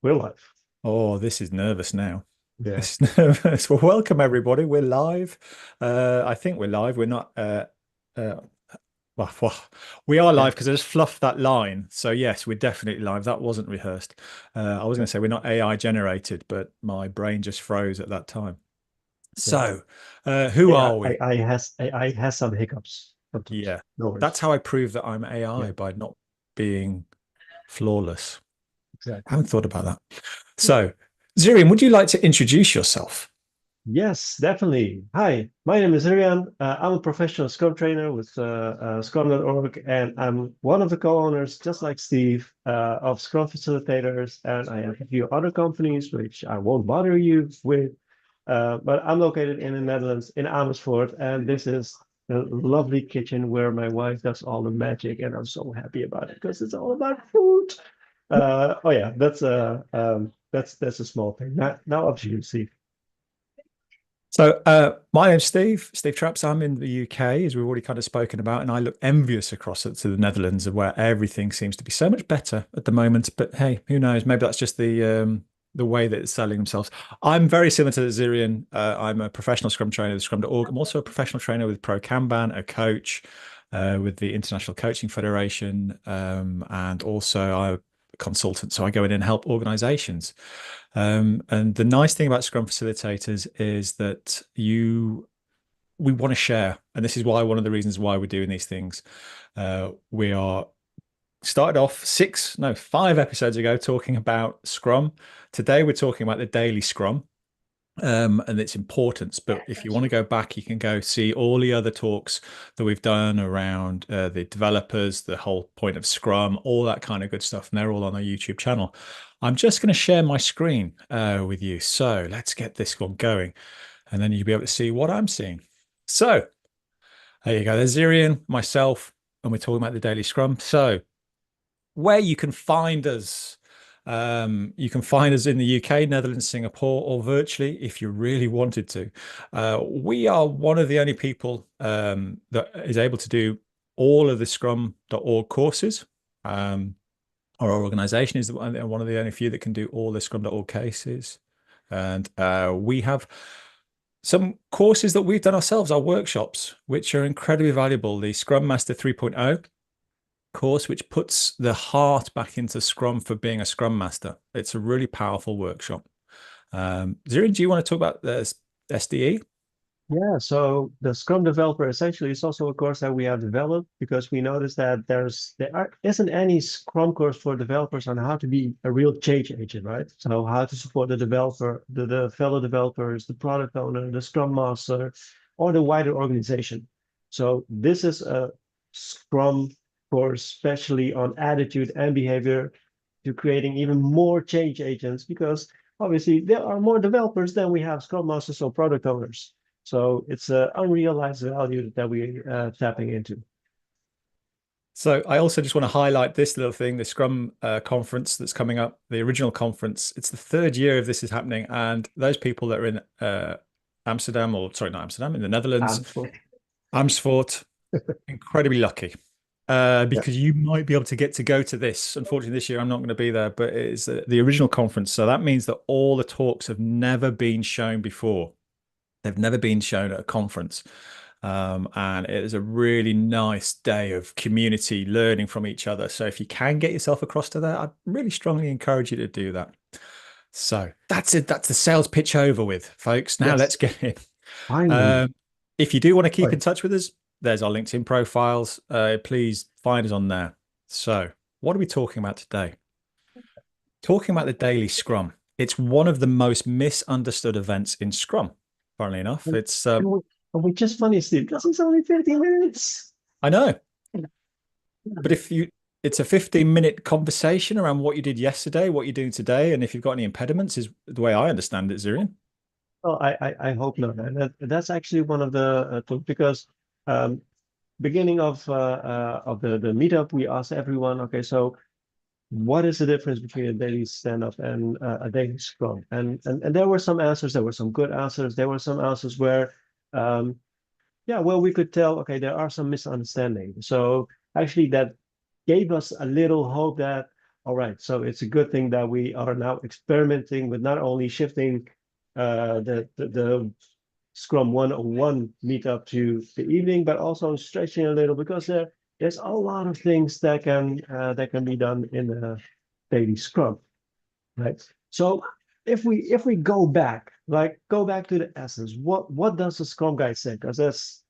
We're live. Oh, this is nervous now. Yeah. This is nervous. Well, welcome everybody. We're live. I think we're live. We're not. Uh, well, we are Yeah. live because I just fluffed that line. So yes, we're definitely live. That wasn't rehearsed. I was going to say we're not AI generated, but my brain just froze at that time. Yeah. So, who are we? AI has some hiccups sometimes. Yeah, No that's worries. how I prove that I'm Yeah, AI by not being flawless. I exactly. haven't thought about that. So, Zirian, would you like to introduce yourself? Yes, definitely. Hi, my name is Rian. I'm a professional Scrum trainer with Scrum.org, and I'm one of the co-owners, just like Steve, of Scrum Facilitators. And I have a few other companies, which I won't bother you with. But I'm located in the Netherlands, in Amersfoort, and this is the lovely kitchen where my wife does all the magic, and I'm so happy about it because it's all about food. Oh yeah, that's a small thing. Now up to you, Steve. So, my name's Steve Traps. I'm in the UK, as we've already kind of spoken about, and I look envious across it to the Netherlands, of where everything seems to be so much better at the moment. But hey, who knows? Maybe that's just the way that it's selling themselves. I'm very similar to Zirian. I'm a professional Scrum trainer with Scrum.org. I'm also a professional trainer with Pro Kanban, a coach with the International Coaching Federation, and also I'm a consultant. So I go in and help organizations. And the nice thing about Scrum facilitators is that we want to share, and this is why one of the reasons why we're doing these things. We are started off 5 episodes ago talking about Scrum. Today we're talking about the daily Scrum. And its importance. But if you want to go back, you can go see all the other talks that we've done around the developers, the whole point of Scrum, all that kind of good stuff. And they're all on our YouTube channel. I'm just going to share my screen with you. So let's get this one going. And then you'll be able to see what I'm seeing. So there you go. There's Zirian, myself, and we're talking about the daily Scrum. So where you can find us. You can find us in the UK, Netherlands, Singapore, or virtually if you really wanted to. We are one of the only people that is able to do all of the Scrum.org courses. Our organization is one of the only few that can do all the Scrum.org cases. And we have some courses that we've done ourselves, our workshops, which are incredibly valuable. The Scrum Master 3.0 course, which puts the heart back into Scrum for being a Scrum Master. It's a really powerful workshop. Zirin, do you want to talk about the SDE? Yeah, so the Scrum Developer essentially is also a course that we have developed because we noticed that isn't any Scrum course for developers on how to be a real change agent, right? So how to support the developer, the fellow developers, the product owner, the Scrum Master, or the wider organization. So this is a Scrum course, especially on attitude and behavior, to creating even more change agents because obviously there are more developers than we have Scrum Masters or product owners. So it's an unrealized value that we're tapping into. So I also just want to highlight this little thing, the Scrum conference that's coming up, the original conference. It's the third year of this is happening, and those people that are in Amsterdam, or sorry, not Amsterdam, in the Netherlands, For, Amersfoort, incredibly lucky yeah, because you might be able to go to this. Unfortunately, this year I'm not going to be there, but it is the original conference. So that means that all the talks have never been shown before. They've never been shown at a conference. And it is a really nice day of community learning from each other. So if you can get yourself across to that, I'd really strongly encourage you to do that. So that's it. That's the sales pitch over with, folks. Now let's yes, get in. finally. Um, if you do want to keep Right. in touch with us, there's our LinkedIn profiles. Please find us on there. So, what are we talking about today? Talking about the daily Scrum. It's one of the most misunderstood events in Scrum. Funnily enough, And, it's and we just funny, Steve, because it's only 50 minutes. I know, but it's a 15-minute conversation around what you did yesterday, what you're doing today, and if you've got any impediments, is the way I understand it, Zirian. Well, I hope not. And that's actually one of the because um, beginning of the meetup, we asked everyone, okay, so what is the difference between a daily stand-up and a daily scrum? And there were some answers. There were some good answers. There were some answers where, um, yeah, well, we could tell, okay, there are some misunderstandings. So actually, that gave us a little hope that, all right, so it's a good thing that we are now experimenting with not only shifting the Scrum 101 meetup to the evening, but also stretching a little because there's a lot of things that can be done in a daily Scrum, right? So if we go back, like go back to the essence, what does the Scrum guide say? Because that's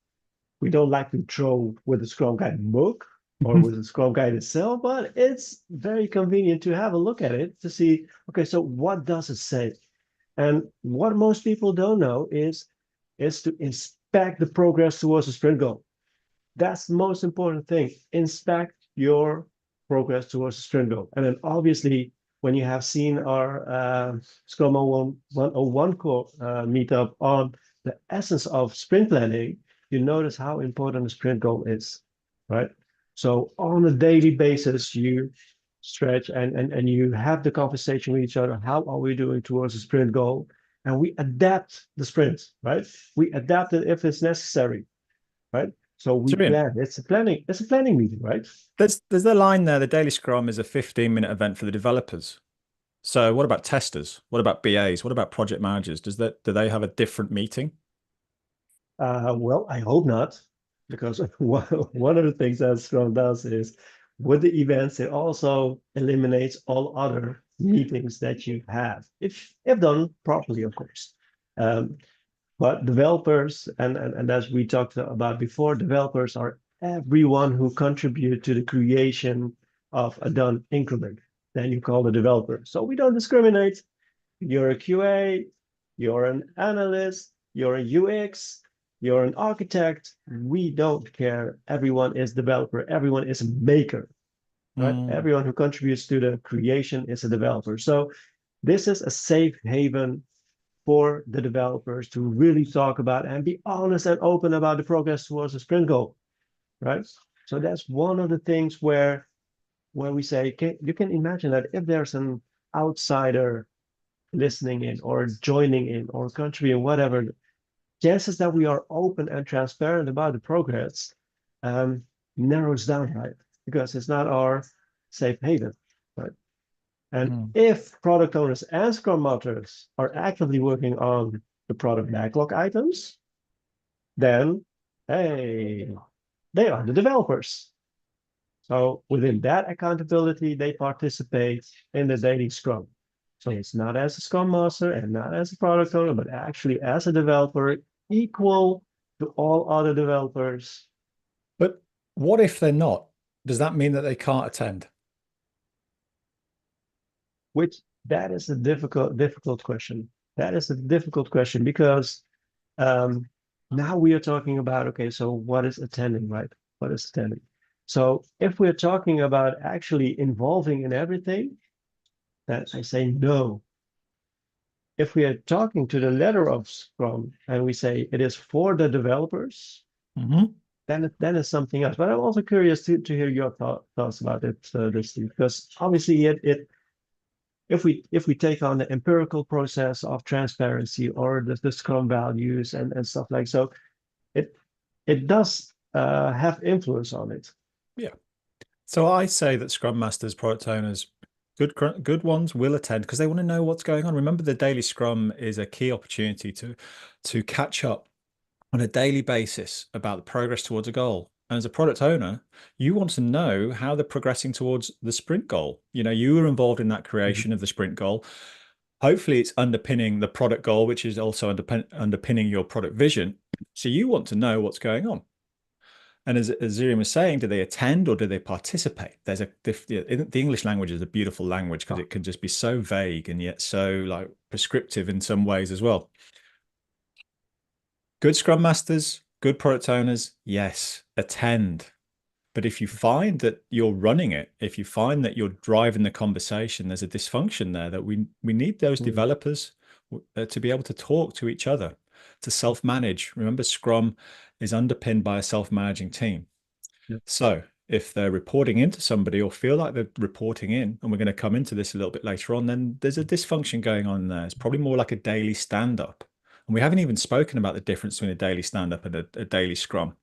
we don't like to throw with the Scrum Guide book or with the Scrum Guide itself, but it's very convenient to have a look at it to see, okay, so what does it say? And what most people don't know is to inspect the progress towards the sprint goal. That's the most important thing. Inspect your progress towards the sprint goal. And then obviously, when you have seen our Scrum 101 meetup on the essence of sprint planning, you notice how important the sprint goal is, right? So on a daily basis, you stretch and you have the conversation with each other. How are we doing towards the sprint goal? And we adapt the sprint, right? We adapt it if it's necessary, right? So we Brilliant. plan. It's a planning meeting, right? There's the line there. The daily scrum is a 15-minute event for the developers. So what about testers? What about BAs? What about project managers? Do they have a different meeting? Well, I hope not, because one of the things that Scrum does is with the events, it also eliminates all other meetings that you have, if done properly, of course. Um, but developers, and as we talked about before, developers are everyone who contribute to the creation of a done increment. Then you call the developer. So we don't discriminate. You're a QA, you're an analyst, you're a UX, you're an architect. We don't care. Everyone is developer. Everyone is a maker, right? Mm. Everyone who contributes to the creation is a developer. So this is a safe haven for the developers to really talk about and be honest and open about the progress towards the sprint goal, right? So that's one of the things where we say you can imagine that if there's an outsider listening in or joining in or contributing, whatever, chances that we are open and transparent about the progress um, narrows down, right? Because it's not our safe haven, right? And Mm. if product owners and Scrum Masters are actively working on the product backlog items, then hey, they are the developers. So within that accountability, they participate in the daily Scrum. So it's not as a Scrum Master and not as a product owner, but actually as a developer, equal to all other developers. But what if they're not? Does that mean that they can't attend? Which that is a difficult question. That is a difficult question because um, now we are talking about, okay, so what is attending, right? What is attending? So if we're talking about actually involving in everything, then I say no. If we are talking to the letter of Scrum and we say it is for the developers, Mhm. then it's something else. But I'm also curious to hear your thoughts about it, Steve, because obviously if we take on the empirical process of transparency or the Scrum values and stuff like so, it it does have influence on it. Yeah. So I say that Scrum Masters, product owners, good ones will attend because they want to know what's going on. Remember, the daily Scrum is a key opportunity to catch up on a daily basis about the progress towards a goal. And as a product owner, you want to know how they're progressing towards the sprint goal. You know, you were involved in that Mhm. creation of the sprint goal. Hopefully, it's underpinning the product goal, which is also underpinning your product vision. So you want to know what's going on. And as Ziriam was saying, do they attend or do they participate? There's the English language is a beautiful language because Oh, it can just be so vague and yet so like prescriptive in some ways as well. Good Scrum Masters, good product owners, yes, attend. But if you find that you're running it, if you find that you're driving the conversation, there's a dysfunction there that we need those mm, developers to be able to talk to each other, to self-manage. Remember, Scrum is underpinned by a self-managing team. yeah. So if they're reporting into somebody or feel like they're reporting in, and we're going to come into this a little bit later on, then there's a dysfunction going on there. It's probably more like a daily stand-up. And we haven't even spoken about the difference between a daily stand-up and a daily scrum.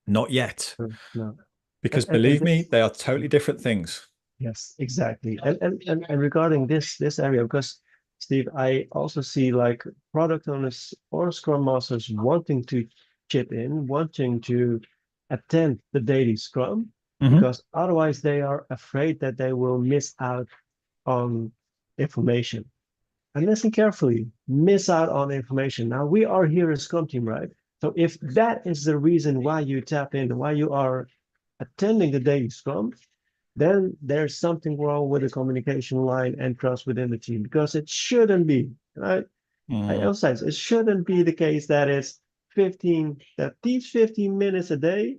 Not yet. No. Because And believe me, this they are totally different things. Yes, exactly. And regarding this area, because Steve, I also see like product owners or Scrum Masters wanting to chip in, wanting to attend the daily Scrum, Hmm. because otherwise they are afraid that they will miss out on information. And listen carefully, miss out on information. Now we are here as Scrum team, right? So if that is the reason why you tap in, why you are attending the daily Scrum, then there's something wrong with the communication line and trust within the team because it shouldn't be. Right? I Mm, emphasize it shouldn't be the case that it's 15 that these 15 minutes a day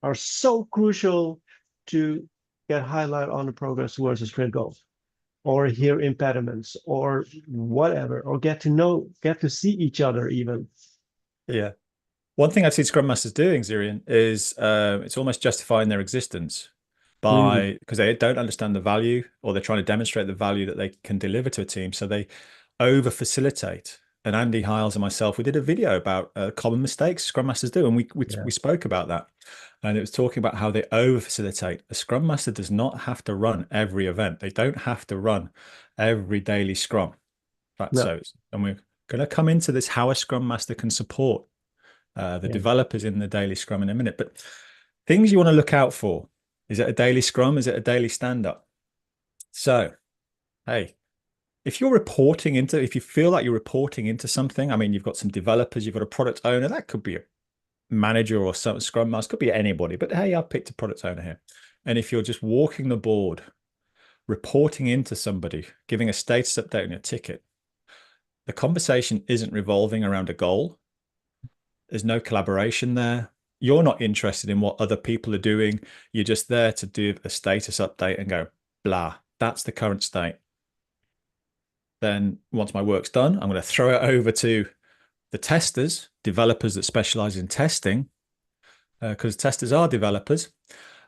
are so crucial to get highlight on the progress towards the sprint goal or hear impediments or whatever or get to see each other even. yeah. One thing I've seen Scrum Masters doing, Zirian, is it's almost justifying their existence Mm, by because they don't understand the value or they're trying to demonstrate the value that they can deliver to a team. So they over facilitate. And Andy Hiles and myself, we did a video about common mistakes Scrum Masters do, and yeah, we spoke about that. And it was talking about how they over facilitate. A Scrum Master does not have to run every event. They don't have to run every daily Scrum. Right. no, And we're going to come into this how a Scrum Master can support the yeah, developers in the daily Scrum in a minute. But things you want to look out for. Is it a daily Scrum? Is it a daily stand up? So, hey, if you feel like you're reporting into something, I mean, you've got some developers, you've got a product owner, that could be a manager or some Scrum Master, could be anybody. But hey, I picked a product owner here. And if you're just walking the board, reporting into somebody, giving a status update on your ticket, the conversation isn't revolving around a goal. There's no collaboration there. You're not interested in what other people are doing. You're just there to do a status update and go, blah, that's the current state. Then once my work's done, I'm going to throw it over to the testers, developers that specialize in testing, because testers are developers.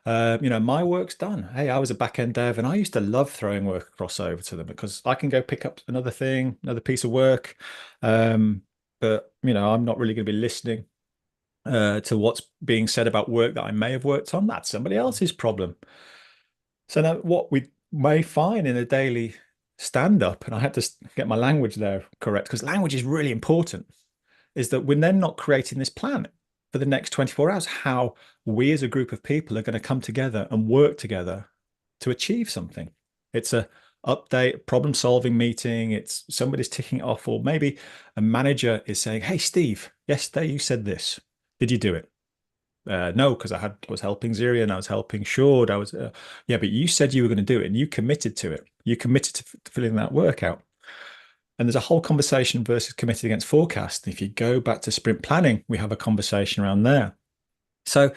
My work's done. Hey, I was a back-end dev and I used to love throwing work across over to them because I can go pick up another thing, another piece of work. But I'm not really going to be listening to what's being said about work that I may have worked on. That's somebody else's problem. So now what we may find in a daily stand-up, and I had to get my language there correct because language is really important, is that we're then not creating this plan for the next 24 hours, how we as a group of people are going to come together and work together to achieve something. It's a update, problem solving meeting. It's somebody's ticking it off, or maybe a manager is saying, "Hey, Steve, yesterday you said this. Did you do it?" No, because I was helping Ziri and I was helping Shord. Yeah, but you said you were going to do it and you committed to it. You committed to filling that work out. And there's a whole conversation versus committed against forecast. If you go back to sprint planning, we have a conversation around there. So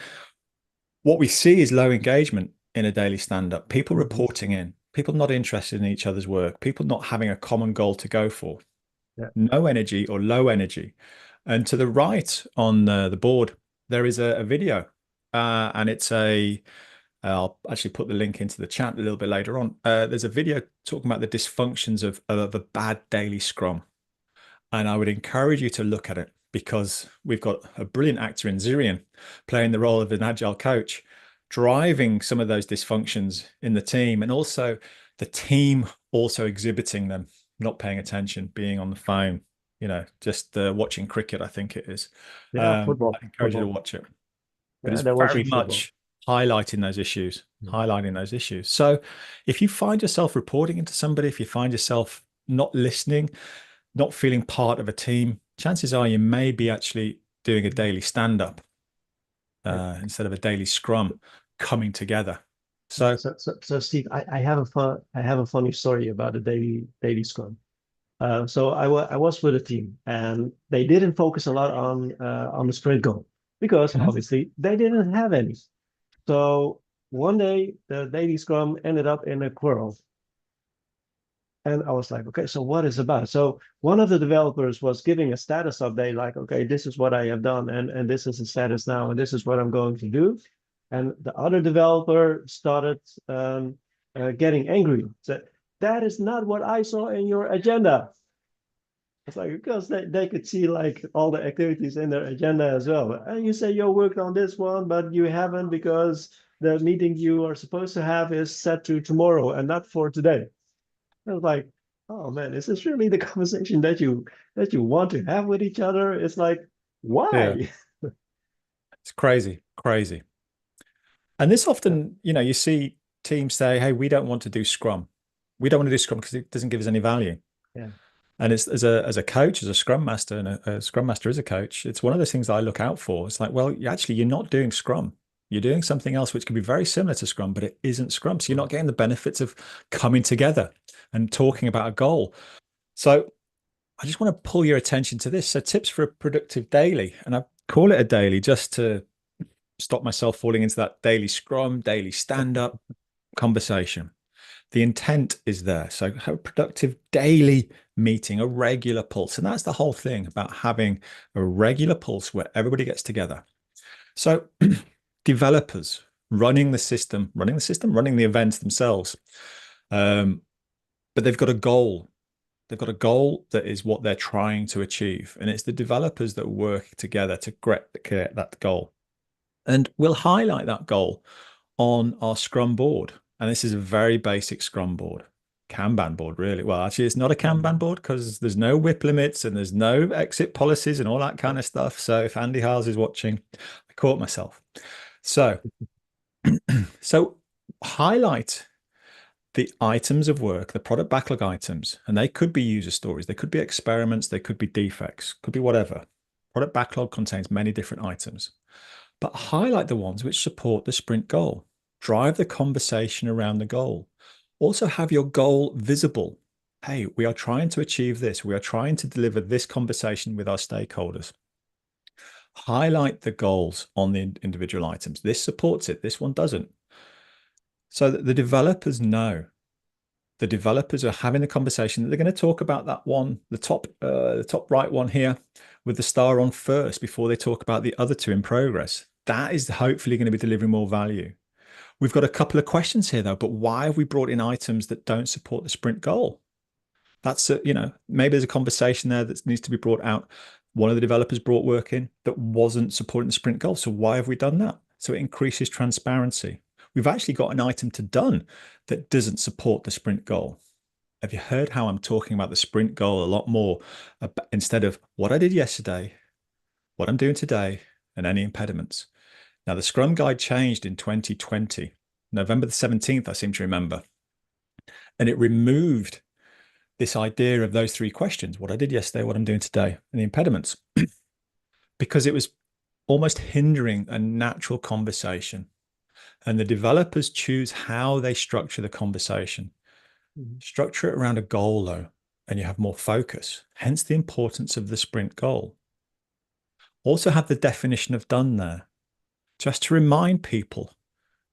what we see is low engagement in a daily stand-up, people mhm, reporting in, people not interested in each other's work, people not having a common goal to go for, yeah, no energy or low energy. And to the right on the board, there is a video, and I'll actually put the link into the chat a little bit later on. There's a video talking about the dysfunctions of a bad daily scrum. And I would encourage you to look at it because we've got a brilliant actor in Zirian playing the role of an agile coach, driving some of those dysfunctions in the team, and also the team also exhibiting them, not paying attention, being on the phone, just watching cricket, I think it is. yeah, I football, encourage you to football. watch it, but Yeah, it's they're very watching football. much highlighting those issues, Mm, highlighting those issues. So if you find yourself reporting into somebody, if you find yourself not listening, not feeling part of a team, chances are you may be actually doing a daily stand up yeah. instead of a daily scrum coming together. Yeah, So, so Steve, I have a funny story about the daily Scrum. So I was with a team and they didn't focus a lot on the sprint goal because mhm. obviously they didn't have any. So one day the daily Scrum ended up in a quarrel. And I was like, okay, so what is about? So one of the developers was giving a status update, like, okay, this is what I have done, and this is the status now, and this is what I'm going to do. And the other developer started getting angry. Said, that is not what I saw in your agenda. It's like because they could see like all the activities in their agenda as well. And you say you worked on this one, but you haven't because the meeting you are supposed to have is set to tomorrow and not for today. I was like, oh man, is this really the conversation that you want to have with each other? It's like, Yeah, why? it's crazy, crazy. And this often, you see teams say, hey, we don't want to do Scrum. We don't want to do Scrum because it doesn't give us any value. Yeah. And it's as a coach, as a Scrum Master, and a Scrum Master is a coach, it's one of those things that I look out for. It's like, well, actually, you're not doing Scrum. You're doing something else which can be very similar to Scrum, but it isn't Scrum. So you're not getting the benefits of coming together and talking about a goal. So I just want to pull your attention to this. So tips for a productive daily, and I call it a daily just to stop myself falling into that daily Scrum, daily stand-up conversation. The intent is there. So have a productive daily meeting, a regular pulse. And that's the whole thing about having a regular pulse where everybody gets together. So developers running the system, running the events themselves. But they've got a goal. They've got a goal that is what they're trying to achieve. And it's the developers that work together to create that goal. And we'll highlight that goal on our Scrum board. And this is a very basic Scrum board, Kanban board, really. Well, actually, it's not a Kanban board because there's no WIP limits and there's no exit policies and all that kind of stuff. So if Andy Howes is watching, I caught myself. So, so highlight the items of work, the product backlog items, and they could be user stories, they could be experiments, they could be defects, could be whatever. Product backlog contains many different items, but highlight the ones which support the sprint goal. Drive the conversation around the goal. Also have your goal visible. Hey, we are trying to achieve this. We are trying to deliver this conversation with our stakeholders. Highlight the goals on the individual items. This supports it. This one doesn't. So that the developers know. The developers are having the conversation that they're going to talk about that one, the top right one here with the star on first before they talk about the other two in progress. That is hopefully going to be delivering more value. We've got a couple of questions here though, but why have we brought in items that don't support the sprint goal? That's maybe there's a conversation there that needs to be brought out. One of the developers brought work in that wasn't supporting the sprint goal. So why have we done that? So it increases transparency. We've actually got an item to done that doesn't support the sprint goal. Have you heard how I'm talking about the sprint goal a lot more instead of what I did yesterday, what I'm doing today, and any impediments? Now, the Scrum Guide changed in 2020, November the 17th, I seem to remember. And it removed this idea of those three questions, what I did yesterday, what I'm doing today, and the impediments, because it was almost hindering a natural conversation. And the developers choose how they structure the conversation. Structure it around a goal, though, and you have more focus, hence the importance of the sprint goal. Also have the definition of done there, just to remind people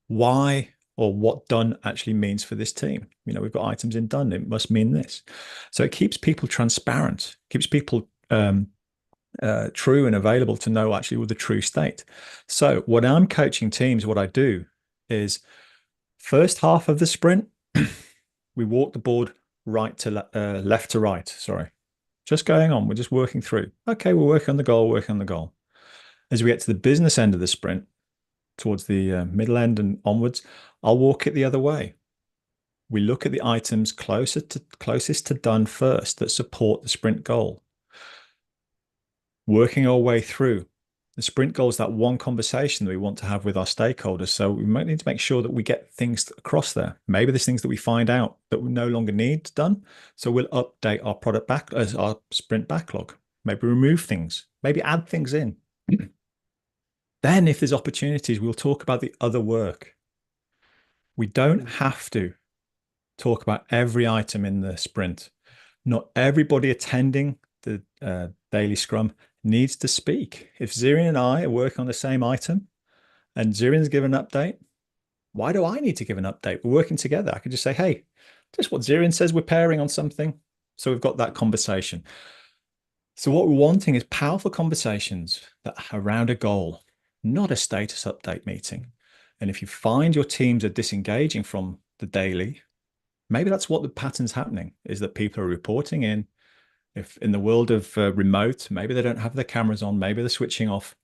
why or what done actually means for this team. We've got items in done, it must mean this. So it keeps people transparent, keeps people true and available to know actually the true state. So when I'm coaching teams, what I do is first half of the sprint, we walk the board left to right, sorry. Just going on, we're just working through. Okay, we're working on the goal, As we get to the business end of the sprint, towards the middle end and onwards, I'll walk it the other way. We look at the items closest to done first that support the sprint goal. Working our way through. The sprint goal is that one conversation that we want to have with our stakeholders. So we might need to make sure that we get things across there. Maybe there's things that we find out that we no longer need done. So we'll update our our sprint backlog. Maybe remove things, maybe add things in. Then if there's opportunities, we'll talk about the other work. We don't have to talk about every item in the sprint. Not everybody attending the daily Scrum needs to speak. If Zirian and I are working on the same item and Zirian's given an update, why do I need to give an update? We're working together. I could just say, hey, just what Zirian says, we're pairing on something. So we've got that conversation. So what we're wanting is powerful conversations that are around a goal, not a status update meeting. And if you find your teams are disengaging from the daily, maybe that's what the pattern's happening, is that people are reporting in. If in the world of remote, maybe they don't have their cameras on, maybe they're switching off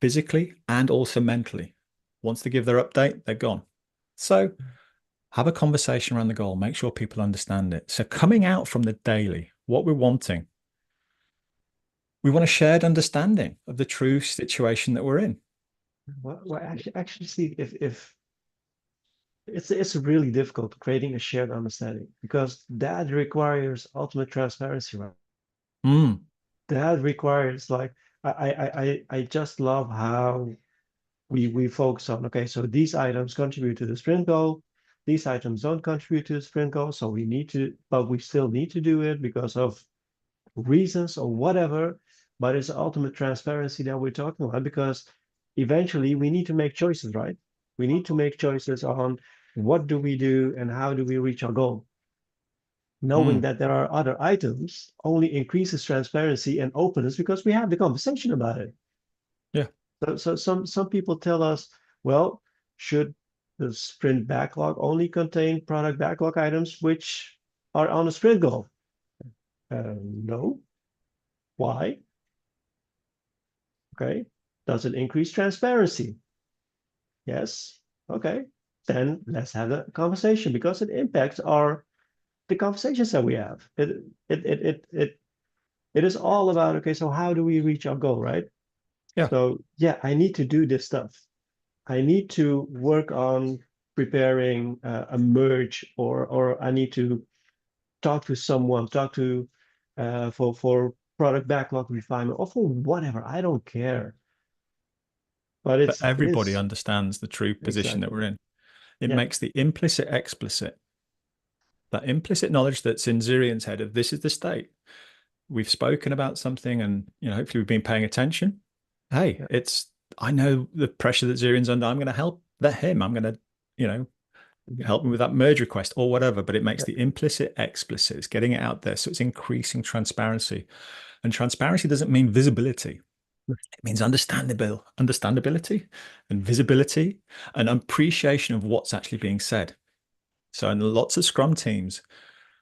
physically and also mentally. Once they give their update, they're gone. So have a conversation around the goal, make sure people understand it. So coming out from the daily, what we're wanting, we want a shared understanding of the true situation that we're in. Well, actually, see, if it's really difficult creating a shared understanding because that requires ultimate transparency, right? Mm, That requires like I just love how we focus on, okay, so these items contribute to the sprint goal. These items don't contribute to the sprint goal, so we need to, but we still need to do it because of reasons or whatever. But it's ultimate transparency that we're talking about because eventually we need to make choices, right? We need to make choices on what do we do and how do we reach our goal. Knowing mm, that there are other items only increases transparency and openness because we have the conversation about it. yeah. So some people tell us, well, should the sprint backlog only contain product backlog items which are on a sprint goal? No. Why? Okay. Does it increase transparency? Yes. Okay. Then let's have a conversation because it impacts our the conversations that we have. It is all about, okay, so how do we reach our goal, right? Yeah. So yeah, I need to do this stuff. I need to work on preparing a merge, or I need to talk to someone, talk to for product backlog refinement, or for whatever. I don't care, but But it everybody is understands the true position that exactly we're in. It yeah. makes the implicit explicit. That implicit knowledge that's in Zirian's head of this is the state. We've spoken about something and hopefully we've been paying attention. Hey, Yeah. it's I know the pressure that Zirian's under. I'm going to help that him. I'm going to, you know, help me with that merge request or whatever, but it makes Yeah. the implicit explicit. It's getting it out there. So it's increasing transparency. And transparency doesn't mean visibility. It means understandability and visibility and appreciation of what's actually being said. So in lots of Scrum teams,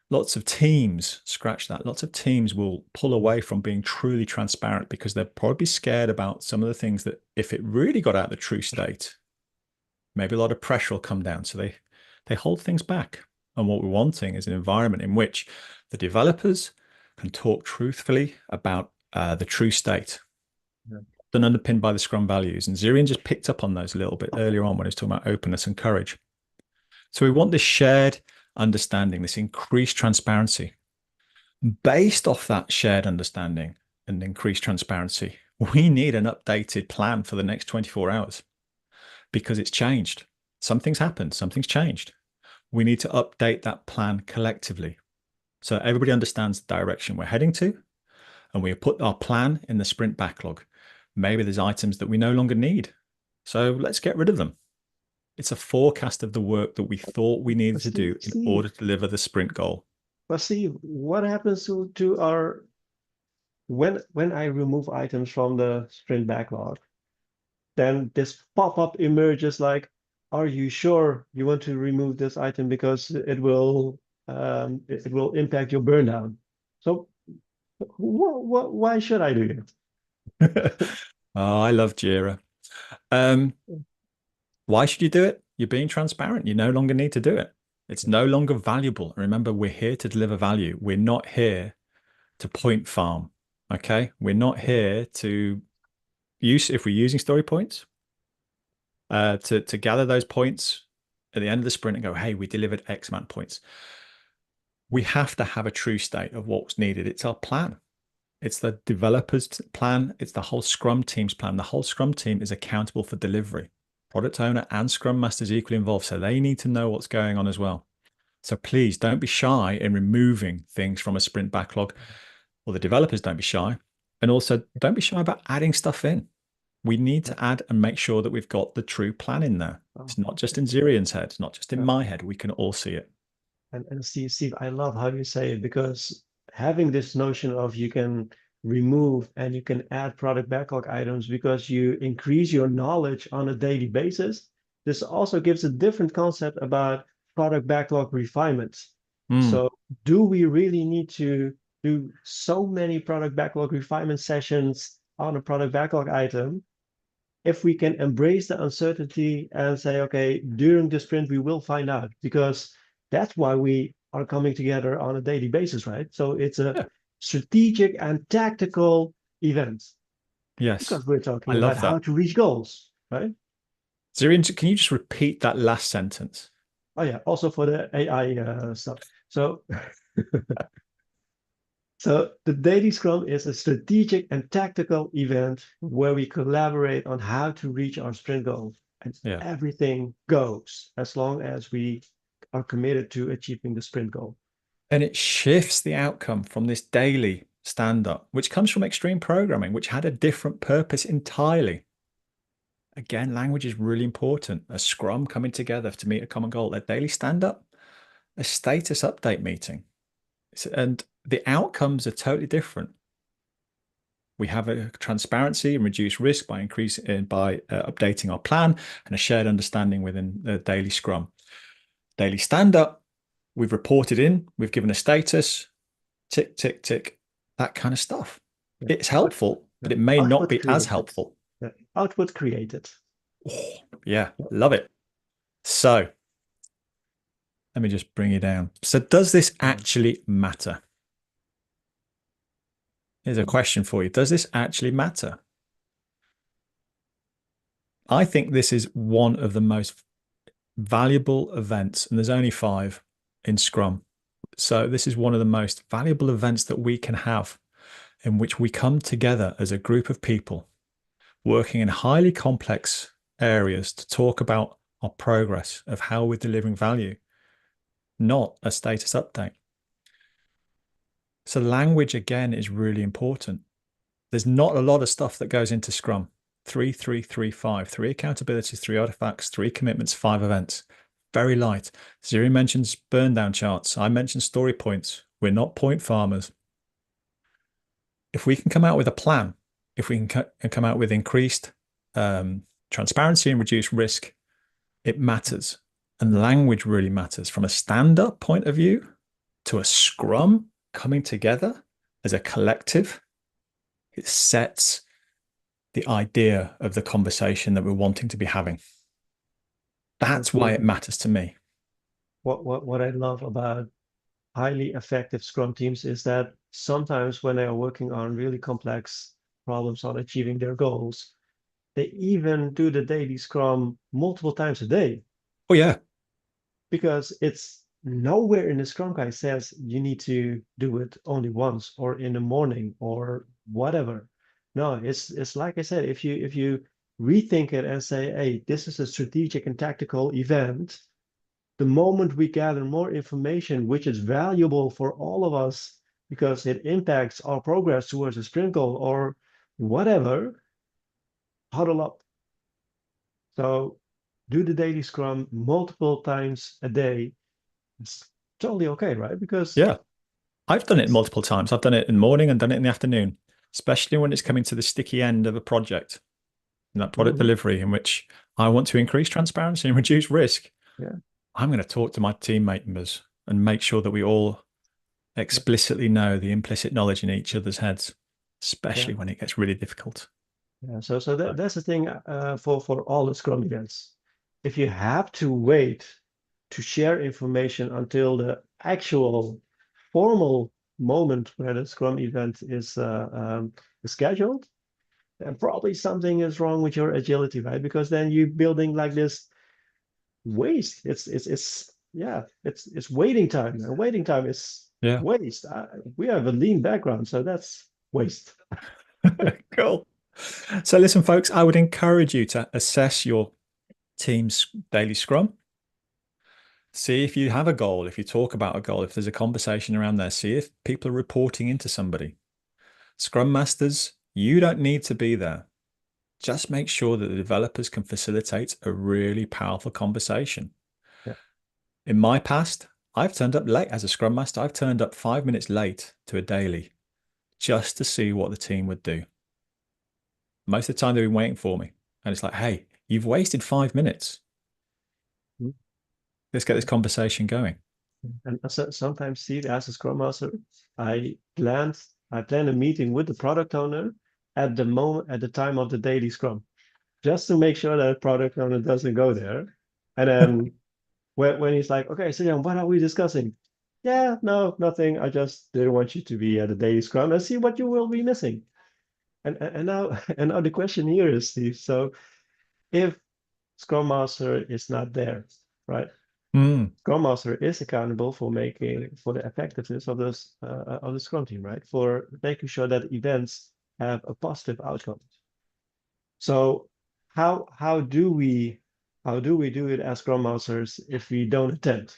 lots of teams, scratch that, lots of teams will pull away from being truly transparent because they're probably scared about some of the things that if it really got out the true state, maybe a lot of pressure will come down. So they hold things back. And what we're wanting is an environment in which the developers can talk truthfully about the true state, Yeah. then underpinned by the Scrum values. And Zirian just picked up on those a little bit earlier on when he was talking about openness and courage. So we want this shared understanding, this increased transparency. Based off that shared understanding and increased transparency, we need an updated plan for the next 24 hours because it's changed. Something's happened, something's changed. We need to update that plan collectively so everybody understands the direction we're heading to, and we put our plan in the sprint backlog. Maybe there's items that we no longer need. So let's get rid of them. It's a forecast of the work that we thought we needed But to do in order to deliver the sprint goal. what happens to our when I remove items from the sprint backlog, then this pop-up emerges like, are you sure you want to remove this item because it will impact your burn down? So why should I do Oh, I love Jira. Um, it? why should you do it? You're being transparent. You no longer need to do it. It's no longer valuable. Remember, we're here to deliver value. We're not here to point farm. Okay. We're not here to use, if we're using story points, to gather those points at the end of the sprint and go, hey, we delivered X amount of points. We have to have a true state of what's needed. It's our plan. It's the developer's plan. It's the whole Scrum team's plan. The whole Scrum team is accountable for delivery. Product owner and Scrum Master is equally involved. So they need to know what's going on as well. So please don't be shy in removing things from a sprint backlog, or the developers don't be shy. And also don't be shy about adding stuff in. We need Yeah. to add and make sure that we've got the true plan in there. Oh, It's not just in Zirian's head. It's not just in yeah. my head. We can all see it. And Steve, I love how you say it because having this notion of you can remove and you can add product backlog items because you increase your knowledge on a daily basis. This also gives a different concept about product backlog refinements. Mm, So, do we really need to do so many product backlog refinement sessions on a product backlog item? if we can embrace the uncertainty and say, okay, during the sprint, we will find out, because that's why we are coming together on a daily basis, right? So it's a Yeah. strategic and tactical event Yes. because we're I talking about love how that. to reach goals, right? Zirian, can you just repeat that last sentence? Oh yeah, also for the AI stuff. So So the daily scrum is a strategic and tactical event where we collaborate on how to reach our sprint goal. And Yeah. everything goes as long as we are committed to achieving the sprint goal. And it shifts the outcome from this daily stand up, which comes from extreme programming, which had a different purpose entirely. Again, language is really important. A scrum coming together to meet a common goal, a daily stand up, a status update meeting. And the outcomes are totally different. We have a transparency and reduce risk by updating our plan, and a shared understanding within the daily scrum. Daily stand up, we've reported in, we've given a status, tick, tick, tick, that kind of stuff. Yeah. It's Out, helpful, yeah. but it may not Output be as created. helpful. Yeah. Output created. Oh, yeah, love it. So let me just bring you down. So, does this actually matter? Here's a question for you. Does this actually matter? I think this is one of the most valuable events, and there's only 5 in Scrum. So, this is one of the most valuable events that we can have in which we come together as a group of people working in highly complex areas to talk about our progress of how we're delivering value, not a status update. So, language again is really important. There's not a lot of stuff that goes into Scrum. 3, 3, 3, 5, 3 accountabilities, 3 artifacts, 3 commitments, 5 events. Very light. Ziri mentions burn down charts. I mentioned story points. We're not point farmers. If we can come out with a plan, if we can come out with increased transparency and reduced risk, it matters. And language really matters from a stand up point of view to a scrum coming together as a collective. It sets the idea of the conversation that we're wanting to be having. That's why it matters to me. What I love about highly effective Scrum teams is that sometimes when they are working on really complex problems on achieving their goals, they even do the daily Scrum multiple times a day Oh, yeah. because it's nowhere in the Scrum guide says you need to do it only once or in the morning or whatever. No, it's like I said, if you rethink it and say, hey, this is a strategic and tactical event, the moment we gather more information, which is valuable for all of us because it impacts our progress towards a sprint goal or whatever, huddle up. So do the daily scrum multiple times a day. It's totally okay, right? Because Yeah. I've done it it's multiple times. I've done it in the morning and done it in the afternoon, especially when it's coming to the sticky end of a project, and that product mhm, delivery in which I want to increase transparency and reduce risk. yeah, I'm going to talk to my teammate members and make sure that we all yeah, explicitly know the implicit knowledge in each other's heads, yeah, especially when it gets really difficult. yeah. So that's the thing for all the scrum events. If you have to wait to share information until the actual formal moment where the Scrum event is scheduled, then probably something is wrong with your agility, right? Because then you're building like this waste. It's yeah, it's waiting time, and waiting time is Yeah. waste. We have a lean background, so that's waste. Cool. So, listen, folks, I would encourage you to assess your team's daily scrum. See if you have a goal, if you talk about a goal, if there's a conversation around there, see if people are reporting into somebody. Scrum masters, you don't need to be there. Just make sure that the developers can facilitate a really powerful conversation. Yeah. In my past, I've turned up late as a scrum master. I've turned up 5 minutes late to a daily just to see what the team would do. Most of the time, they've been waiting for me. And it's like, hey, you've wasted 5 minutes. Mm. Let's get this conversation going. And sometimes, Steve, as a Scrum Master, I planned a meeting with the product owner at the time of the daily Scrum. just to make sure that product owner doesn't go there. And then when he's like, okay, so then what are we discussing? Yeah, no, nothing. I just didn't want you to be at the daily scrum and see what you will be missing. And now and now the question here is, Steve, so if Scrum Master is not there, right? Mm, Scrum Master is accountable for making for the effectiveness of the Scrum team, right? For making sure that events have a positive outcome. So how do we do it as Scrum Masters if we don't attend?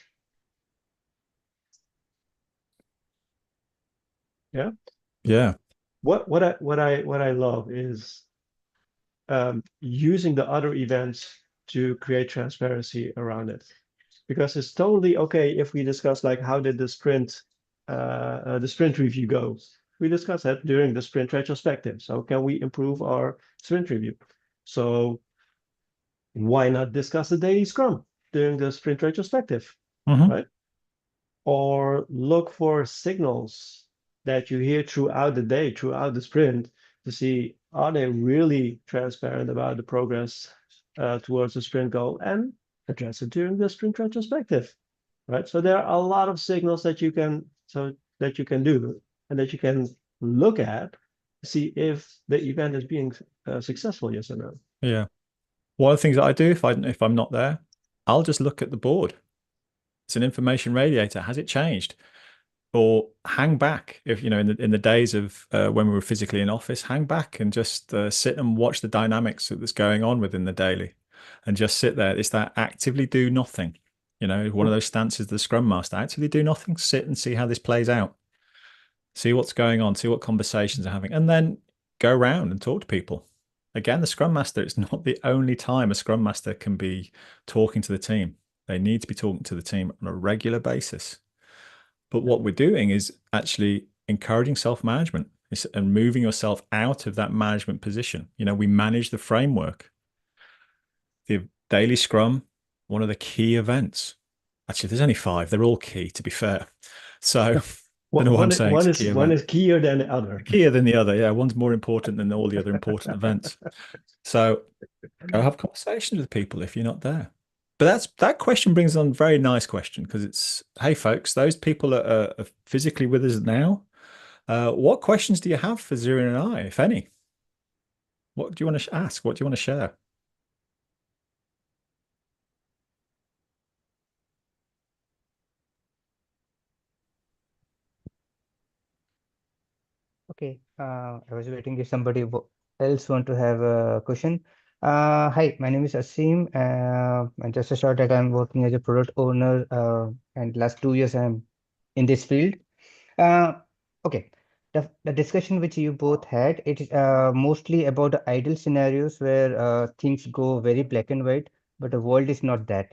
Yeah. yeah. What I love is using the other events to create transparency around it, because it's totally okay if we discuss like how did the sprint review go. We discuss that during the sprint retrospective. So can we improve our sprint review? So why not discuss the daily scrum during the sprint retrospective, Hmm. right? Or look for signals that you hear throughout the day, throughout the sprint, to see are they really transparent about the progress towards the sprint goal, and address it during the sprint retrospective, right? So there are a lot of signals that you can do and that you can look at to see if the event is being successful, yes or no. Yeah. One of the things that I do if I'm not there, I'll just look at the board. It's an information radiator. Has it changed? Or hang back if you know in the days of when we were physically in office, hang back and just sit and watch the dynamics that's going on within the daily, and just sit there. It's that actively do nothing. You know, one of those stances of the Scrum Master: actively do nothing, sit and see how this plays out, see what's going on, see what conversations are having, and then go around and talk to people. Again, the Scrum Master, it's not the only time a Scrum Master can be talking to the team. They need to be talking to the team on a regular basis. But what we're doing is actually encouraging self-management and moving yourself out of that management position. You know, we manage the framework. The daily scrum, one of the key events. Actually, there's only five. They're all key, to be fair. So I don't know what I'm saying. It's a key One event. is keyer than the other. Keyer than the other. Yeah, one's more important than all the other important events. So go have conversations with people if you're not there. But that question brings on a very nice question, because it's, hey folks, those people that are physically with us now, what questions do you have for Zira and I, if any? What do you want to ask? What do you want to share? Okay, I was waiting if somebody else want to have a question. Hi, my name is Asim, and just a short that I'm working as a product owner, and last 2 years I'm in this field. Uh, okay, the discussion which you both had, it is mostly about the ideal scenarios where things go very black and white, but the world is not that.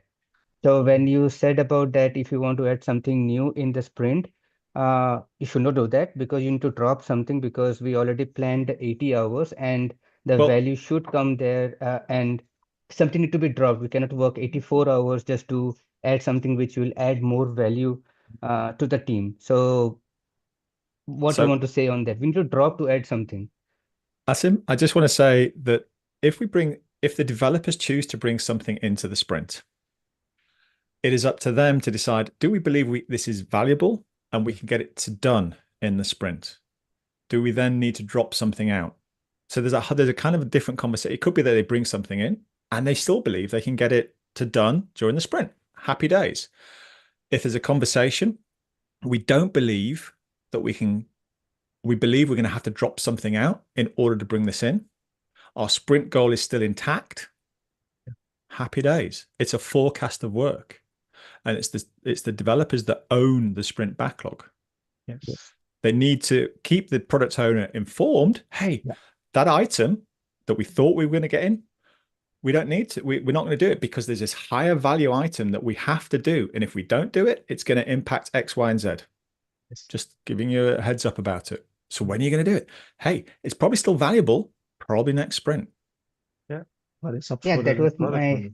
So when you said about that, if you want to add something new in the sprint, you should not do that because you need to drop something because we already planned 80 hours and the Well, value should come there and something need to be dropped. We cannot work 84 hours just to add something which will add more value to the team. So what you so want to say on that? We need to drop to add something. Asim, I just want to say that if the developers choose to bring something into the sprint, it is up to them to decide, do we believe this is valuable and we can get it done in the sprint? Do we then need to drop something out? So there's a kind of a different conversation. It could be that they bring something in and they still believe they can get it to done during the sprint. Happy days. If there's a conversation, we don't believe that we believe we're going to have to drop something out in order to bring this in. Our sprint goal is still intact. Happy days. It's a forecast of work. And it's the developers that own the sprint backlog. Yes. They need to keep the product owner informed. Hey, Yeah. that item that we thought we were going to get in, we don't need to. We're not going to do it because there's this higher value item that we have to do. And if we don't do it, it's going to impact X, Y, and Z. Yes. Just giving you a heads up about it. So when are you going to do it? Hey, it's probably still valuable, probably next sprint. Yeah. But it's up Yeah, for that the was product my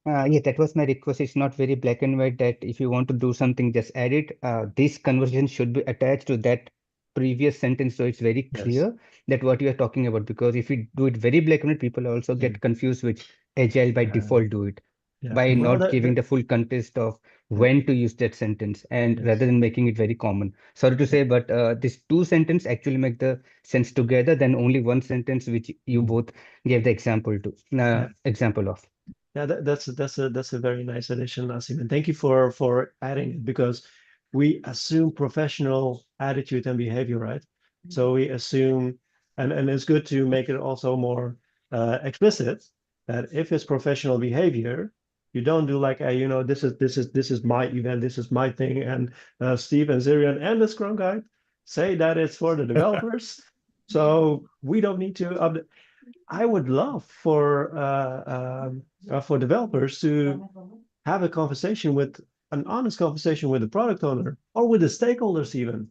owner. yeah, that was my request. It's not very black and white that if you want to do something, just add it. This conversation should be attached to that previous sentence, so it's very Yes. clear that what you are talking about. Because if you do it very black and white, people also get confused with agile by default do it, Yeah. by Well, not giving the full context of when to use that sentence, and Yes. rather than making it very common. Sorry to say, but these two sentences actually make the sense together than only one sentence which you both gave the example to example of. Yeah, that's a very nice addition, Asim, and thank you for adding it, because we assume professional attitude and behavior, right? So we assume, and it's good to make it also more explicit, that if it's professional behavior, you don't do like, you know, this is my event, this is my thing, and Steve and Zirian and the Scrum Guide say that it's for the developers, so we don't need to update. I would love for developers to have a conversation with an honest conversation with the product owner or with the stakeholders even,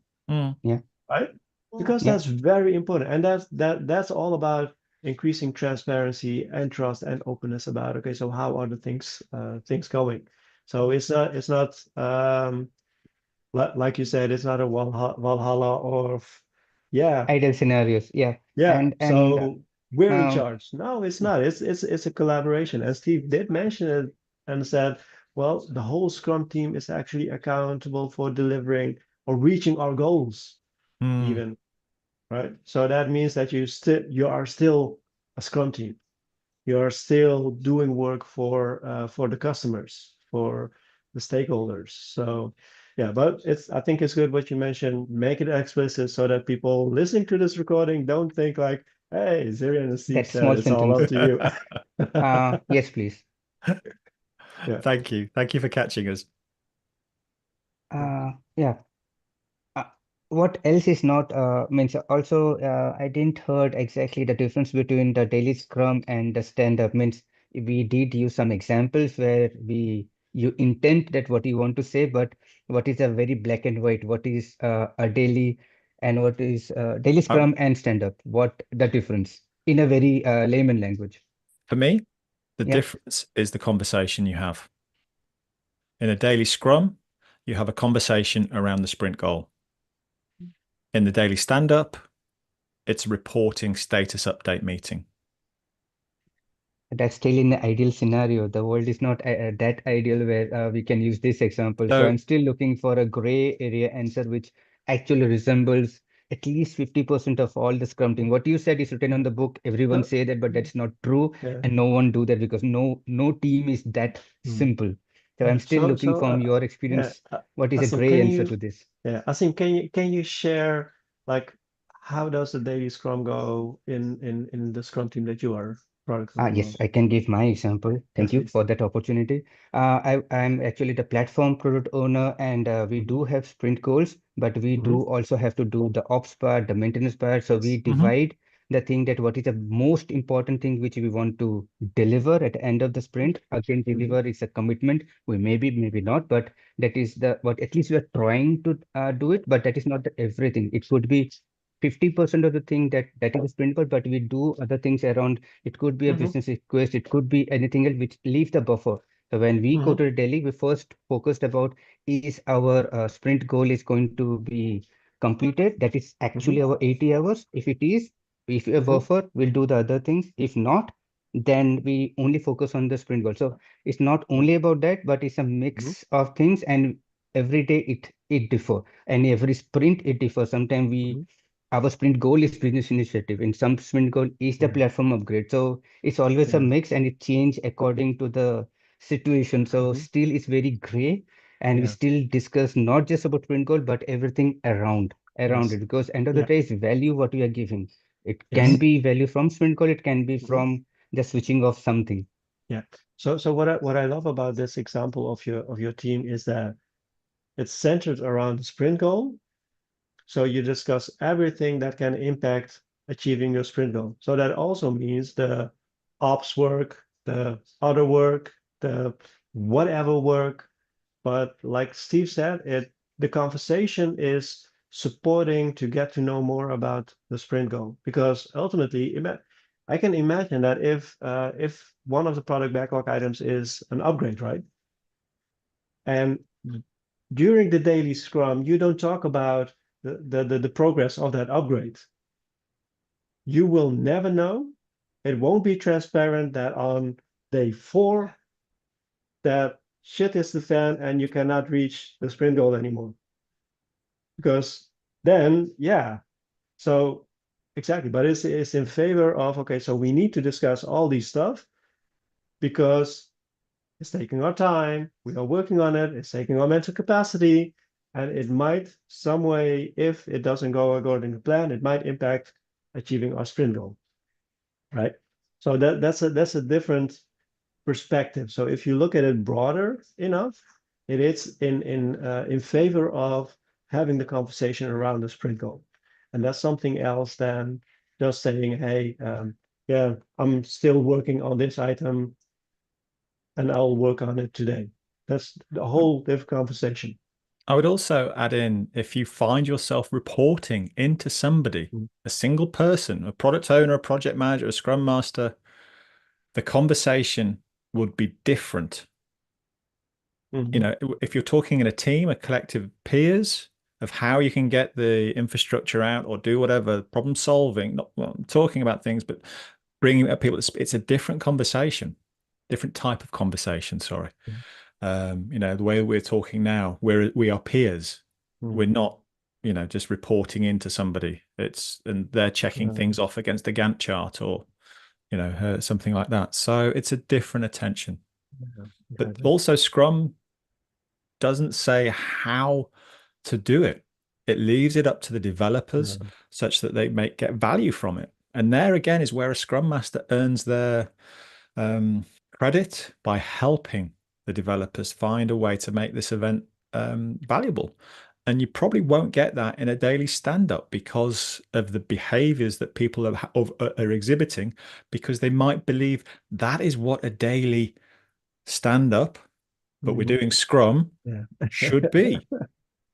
Yeah, right? Because yeah, that's very important, and that's all about increasing transparency and trust and openness about, okay, so how are the things going? So it's not like you said, it's not a Valhalla or yeah. ideal scenarios. Yeah, Yeah, and so we're in um, charge. No, it's not. It's a collaboration. And Steve did mention it and said, well, the whole Scrum team is actually accountable for delivering or reaching our goals, even, right? So that means that you are still a Scrum team. You are still doing work for the customers, for the stakeholders. So yeah, but I think it's good what you mentioned. Make it explicit so that people listening to this recording don't think like, hey, Zirian and Steve that said small it's all sentence. up to you. Yes, please. Yeah. Thank you. Thank you for catching us. Yeah. Uh, what else is not means also I didn't heard exactly the difference between the daily scrum and the stand-up. Means we did use some examples where we you intend that what you want to say, but what is a very black and white? What is a daily and what is daily Oh, scrum and stand-up? What the difference in a very layman language? for me, the Yeah. difference is the conversation you have. In a daily scrum, you have a conversation around the sprint goal. In the daily stand-up, it's a reporting status update meeting. That's still in the ideal scenario. The world is not that ideal where we can use this example. So So I'm still looking for a gray area answer which actually resembles at least 50% of all the Scrum thing. What you said is written on the book. Everyone So, say that, but that's not true. yeah. And no one do that because no team is that Hmm. simple. So I'm Yeah. still looking from your Yeah. experience, what is a Asim, gray can answer you to this? yeah, Asim, can you share like how does the daily Scrum go in the Scrum team that you are product owner Yes, of? I can give my example. Yes, Thank you please. for that opportunity. I'm actually the platform product owner, and we Mhm. do have sprint goals, but we Mhm. do also have to do the ops part, the maintenance part. So we Yes. divide the thing that what is the most important thing which we want to deliver at the end of the sprint. Again, Mhm. deliver is a commitment. We maybe, maybe not, but that is the what at least we are trying to do it, but that is not the everything. It could be 50% of the thing that is a sprint goal, but we do other things around. It could be a Mhm. business request. It could be anything else which leave the buffer. So when we go Mhm. to Delhi, we first focused about is our sprint goal is going to be completed. That is Mhm. actually our 80 hours. If it is, if we have Mhm. buffer, we'll do the other things. If not, then we only focus on the sprint goal. So it's not Yeah. only about that, but it's a Mhm. mix of things, and every day it differ, and every sprint it differs. Sometimes we Mhm. our sprint goal is business initiative, and some sprint goal is the Yeah. platform upgrade. So it's always a Yeah. mix, and it change according to the situation. So Mhm. still it's very gray, and we Yeah. still discuss not just about sprint goal, but everything around Yes. it. Because end of the Yeah. day, is value what we are giving. It can Yes. be value from sprint goal, it can be Mhm. from the switching of something. Yeah. So what I love about this example of your team is that it's centered around the sprint goal. So you discuss everything that can impact achieving your sprint goal. So that also means the ops work, the other work, the whatever work. But like Steve said, the conversation is supporting to get to know more about the sprint goal. Because ultimately, I can imagine that if one of the product backlog items is an upgrade, right? And during the daily scrum, you don't talk about the progress of that upgrade. You will never know. It won't be transparent that on day 4 that shit is the fan and you cannot reach the sprint goal anymore. Because then, yeah. So exactly, but it's in favor of, okay, so we need to discuss all these stuff because it's taking our time, we are working on it, it's taking our mental capacity, and it might some way, if it doesn't go according to plan, it might impact achieving our sprint goal, right? So that's a different perspective. So if you look at it broader enough, it is in favor of having the conversation around the sprint goal, and that's something else than just saying, "Hey, yeah, I'm still working on this item, and I'll work on it today." That's the whole different conversation. I would also add in, if you find yourself reporting into somebody, a single person, a product owner, a project manager, a scrum master, the conversation would be different. You know, if you're talking in a team, a collective of peers, of how you can get the infrastructure out or do whatever, problem solving, not well, I'm talking about things, but bringing up people, it's a different conversation, different type of conversation, sorry. You know, the way we're talking now, we are peers. We're not, you know, just reporting into somebody. And they're checking things off against a Gantt chart or, you know, something like that. So it's a different attention. But also Scrum doesn't say how to do it. It leaves it up to the developers such that they may get value from it. And there again is where a Scrum Master earns their credit by helping the developers find a way to make this event valuable. And you probably won't get that in a daily stand-up because of the behaviors that people are exhibiting, because they might believe that is what a daily stand-up, but we're doing Scrum, should be,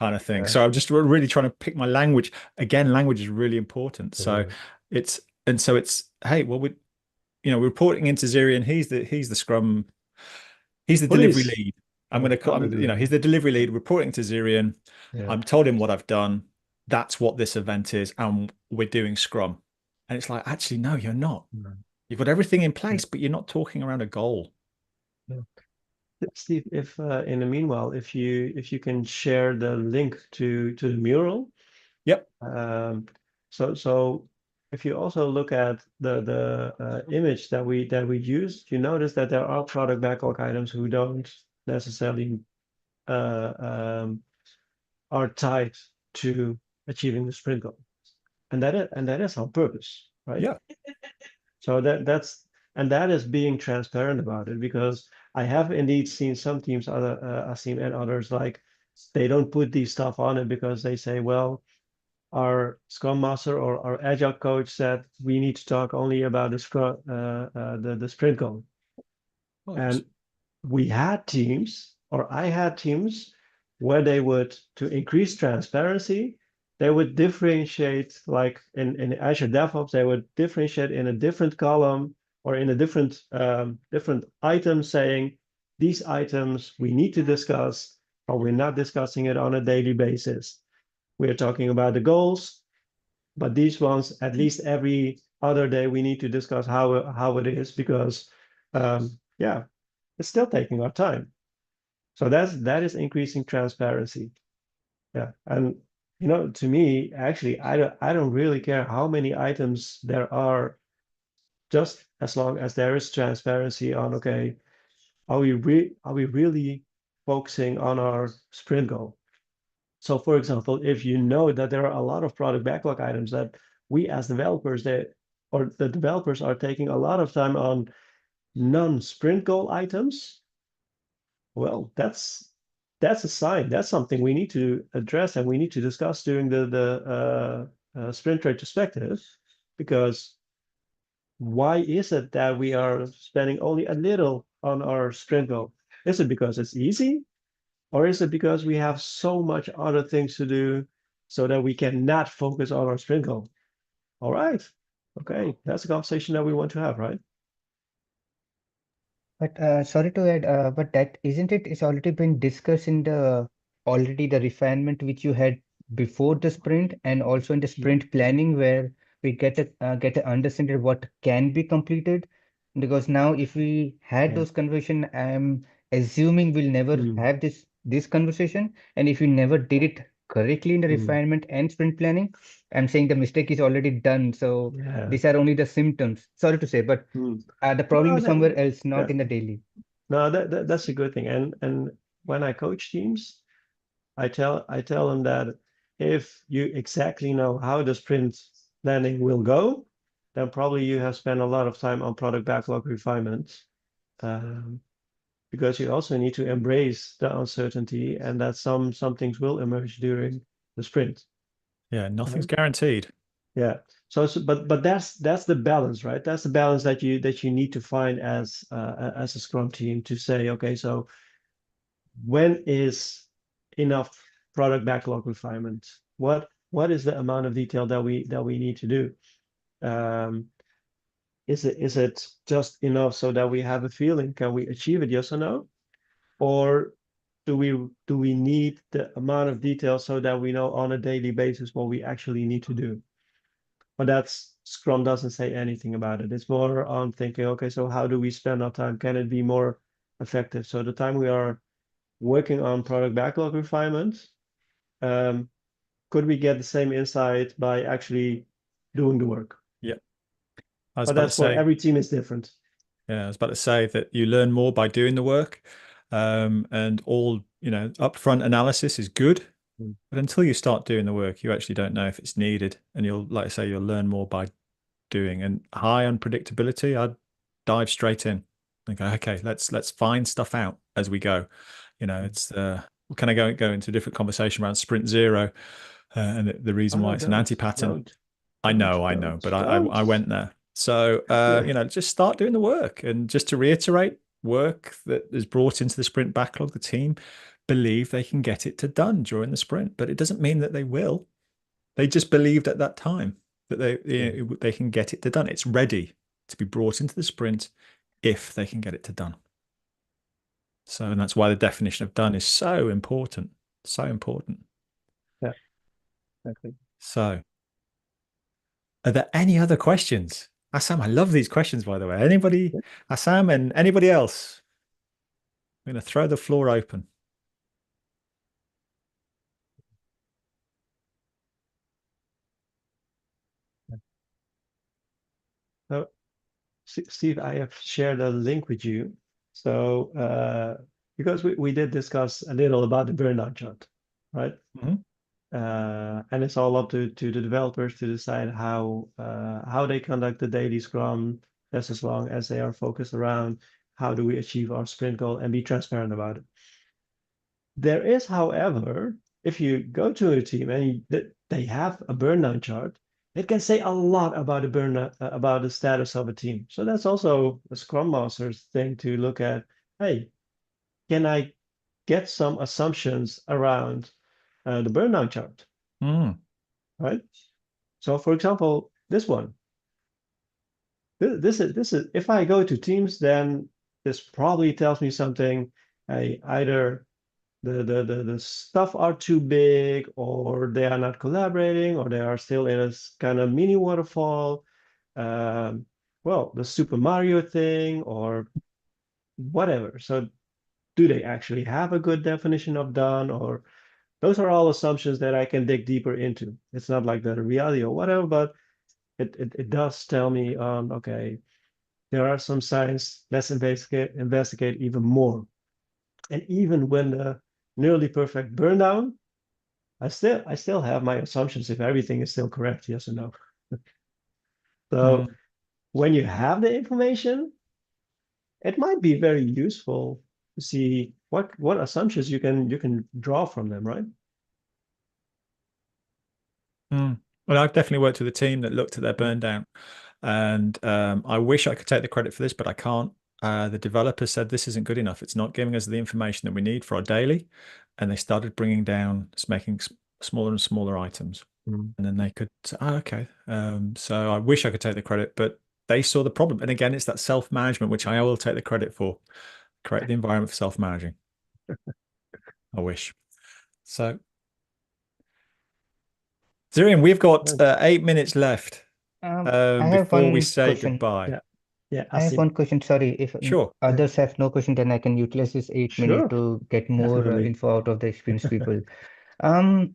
kind of thing. So I'm just really trying to pick my language. Again, language is really important. So it's hey, well, we're reporting into Zirian. He's the Scrum. He's the delivery lead. I'm going to call him, he's the delivery lead reporting to Zirian. I'm told him what I've done. That's what this event is. And we're doing Scrum. And it's like, actually, no, you're not. You've got everything in place, but you're not talking around a goal. Steve, if in the meanwhile, if you can share the link to the mural. Yep. So if you also look at the image that we used, you notice that there are product backlog items who don't necessarily are tied to achieving the sprint goal, and that is on purpose, right? Yeah. So that is being transparent about it, because I have indeed seen some teams, Asim and others, like they don't put these stuff on it because they say, well, our Scrum Master or our Agile coach said we need to talk only about the Scrum, the sprint goal. And we had teams, or I had teams, where they would, to increase transparency, they would differentiate, like in Azure DevOps, they would differentiate in a different column or in a different item, saying these items we need to discuss, or we're not discussing it on a daily basis. We're talking about the goals, but these ones, at least every other day, we need to discuss how it is, because it's still taking our time. So that is increasing transparency. Yeah. And to me, actually, I don't really care how many items there are, just as long as there is transparency on, okay, are we really focusing on our sprint goal? So for example, if you know that there are a lot of product backlog items that we as developers, or the developers are taking a lot of time on non-sprint goal items, well, that's a sign. That's something we need to address and we need to discuss during the sprint retrospective, because why is it that we are spending only a little on our sprint goal? Is it because it's easy? Or is it because we have so much other things to do so that we cannot focus on our sprint goal? All right. Okay. That's a conversation that we want to have, right? But sorry to add, but that isn't it? It's already been discussed in the refinement which you had before the sprint and also in the sprint planning where we get a understanding what can be completed? Because now if we had Yeah. those conversation, I'm assuming we'll never Mm, have this conversation. And if we never did it correctly in the mm, refinement and sprint planning, I'm saying the mistake is already done. So yeah. these are only the symptoms. Sorry to say, but Mm. the problem No, is somewhere that, else, yeah. not in the daily. No, that's a good thing. And when I coach teams, I tell them that if you exactly know how the sprint planning will go, then probably you have spent a lot of time on product backlog refinement. Um, because you also need to embrace the uncertainty and that some things will emerge during the sprint. Yeah, nothing's Right? guaranteed. Yeah. But that's the balance, right? That's the balance that you need to find as a Scrum team to say, okay, so when is enough product backlog refinement? What is the amount of detail that we need to do? Um, is it just enough so that we have a feeling? Can we achieve it? Yes or no? Or do we need the amount of detail so that we know on a daily basis what we actually need to do? But that's Scrum doesn't say anything about it. It's more on thinking, okay, so how do we spend our time? Can it be more effective? So the time we are working on product backlog refinement, um, could we get the same insight by actually doing the work? Yeah. I was But about to that's for say, every team is different. yeah, I was about to say that you learn more by doing the work. And all, upfront analysis is good, Mm. but until you start doing the work, you actually don't know if it's needed. And you'll, like I say, you'll learn more by doing. And high unpredictability, I'd dive straight in and go, okay, let's find stuff out as we go. It's can I go into a different conversation around sprint zero and the Oh reason why no, it's an anti-pattern. don't, I don't, know, don't, but I don't. went there. So, just start doing the work. And just to reiterate, work that is brought into the sprint backlog, the team believe they can get it to done during the sprint, but it doesn't mean that they will. They just believed at that time that they can get it to done. It's ready to be brought into the sprint if they can get it to done. So, and that's why the definition of done is so important. So important. Yeah, exactly. So, are there any other questions? Assam, I love these questions, by the way. Anybody, Assam, and anybody else? I'm going to throw the floor open. So, Steve, I have shared a link with you. So, because we did discuss a little about the burnout chart, right? Mhm. And it's all up to the developers to decide how they conduct the daily Scrum, just as long as they are focused around how do we achieve our sprint goal and be transparent about it. There is, however, if you go to a team and they have a burnout chart, it can say a lot about the burnout, about the status of a team. So that's also a Scrum Master's thing to look at. Hey, can I get some assumptions around the burnout chart, Mm. right? So, for example, this one. This is if I go to Teams, then this probably tells me something. Either the stuff are too big, or they are not collaborating, or they are still in a kind of mini waterfall. Um, well, the Super Mario thing, or whatever. So, do they actually have a good definition of done, or those are all assumptions that I can dig deeper into. It's not like the reality or whatever, but it does tell me, okay, there are some signs. Let's investigate even more. And even when the nearly perfect burn down, I still have my assumptions if everything is still correct, yes or no. So Mm. when you have the information, it might be very useful to see what assumptions you can draw from them, right? Mm. Well, I've definitely worked with a team that looked at their burn down, and I wish I could take the credit for this, but I can't. The developer said this isn't good enough. It's not giving us the information that we need for our daily, and they started bringing down, making smaller and smaller items, Mm. and then they could say, oh, okay. So I wish I could take the credit, but they saw the problem. And again, it's that self-management, which I will take the credit for. Create the environment for self-managing. I wish. So Zurian, we've got 8 minutes left I have before we one say question. goodbye. Yeah. Yeah, I have Asim. one question. Sorry, if Sure. others have no question, then I can utilize this 8 minutes Sure, to get more definitely. info out of the experienced people. Um,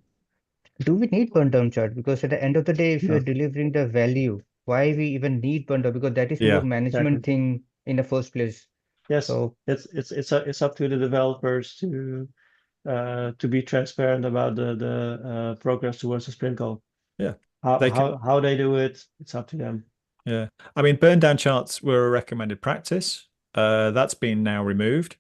do we need burn down chart? Because at the end of the day, if you're No, delivering the value, why we even need burn down? Because that is more Yeah. management exactly. thing in the first place. Yes, So it's up to the developers to be transparent about the progress towards the sprint goal. Yeah. How They can. how how they do it, it's up to them. Yeah. I mean, burn down charts were a recommended practice. That's been now removed